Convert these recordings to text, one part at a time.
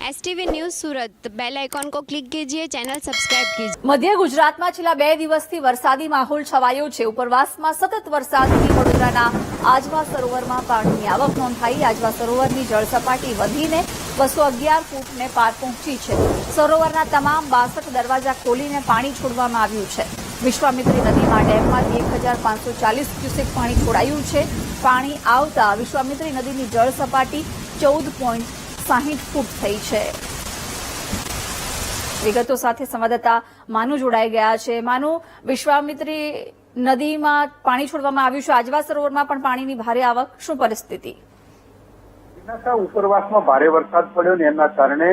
STV news सूरत bell icon को click कीजिए, channel subscribe कीजिए। મધ્ય ગુજરાતમાં છેલ્લા 2 દિવસથી વરસાદી માહોલ છવાયો છે। ઉપરવાસમાં સતત વરસાદથી વડોદરાના આજવા સરોવરમાં પાણીની આવક નોંધાઈ। આજવા સરોવરની જળ સપાટી વધીને 211 ફૂટને પાર પહોંચી છે। સરોવરના તમામ 62 દરવાજા ખોલીને પાણી છોડવામાં આવ્યું છે। વિશ્વામિત્રી નદીમાં ડેમમાંથી 1540 ક્યુસેક પાણી છોડાયું છે। પાણી આવતા વિશ્વામિત્રી નદીની જળ સપાટી 14.60 ફૂટ થઈ છે। વિગતો સાથે સંવાદદાતા માનુ જોડાઈ ગયા છે। માનુ, વિશ્વામિત્રી નદીમાં પાણી છોડવામાં આવ્યું છે, આજવા સરોવરમાં પણ પાણીની ભારે આવક, શું પરિસ્થિતિ? ઉપરવાસમાં ભારે વરસાદ પડ્યો ને એના કારણે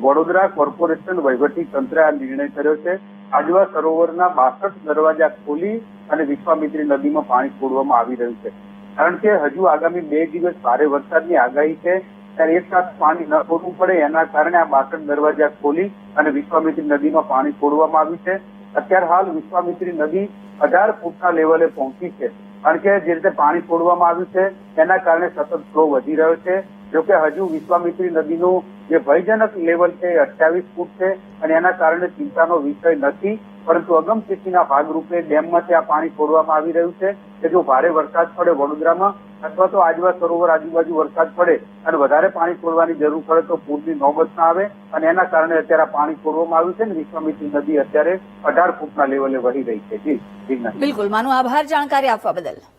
વડોદરા કોર્પોરેશન વહીવટી તંત્રે આ નિર્ણય કર્યો છે। આજવા સરોવરના 62 દરવાજા ખોલી અને વિશ્વામિત્રી નદીમાં પાણી છોડવામાં આવી રહ્યું છે, કારણ કે હજુ આગામી 2 દિવસ ભારે વરસાદની આગાહી છે। ત્યારે એક સાથે પાણી ન છોડવું પડે એના કારણે આ 62 દરવાજા ખોલી અને વિશ્વામિત્રી નદીમાં પાણી છોડવામાં આવ્યું છે। અત્યારે હાલ વિશ્વામિત્રી નદી 18 ફૂટના લેવલે પહોંચી છે, કારણ કે જે રીતે પાણી છોડવામાં આવ્યું છે એના કારણે સતત ફ્લો વધી રહ્યો છે। જોકે હજુ વિશ્વામિત્રી નદીનું જે ભયજનક લેવલ છે 28 ફૂટ છે અને એના કારણે ચિંતાનો વિષય નથી, પરંતુ અગમચેતીના ભાગરૂપે ડેમમાંથી આ પાણી છોડવામાં આવી રહ્યું છે કે જો ભારે વરસાદ પડે વડોદરામાં અથવા તો આજવા સરોવર આજુબાજુ વરસાદ પડે અને વધારે પાણી છોડવાની જરૂર પડે તો પૂરની નોબત ના આવે, અને એના કારણે અત્યારે આ પાણી છોડવામાં આવ્યું છે ને વિશ્વામિત્રી નદી અત્યારે 18 ફૂટના લેવલે વહી રહી છે। જી, બિલકુલ માનુ, આભાર જાણકારી આપવા બદલ।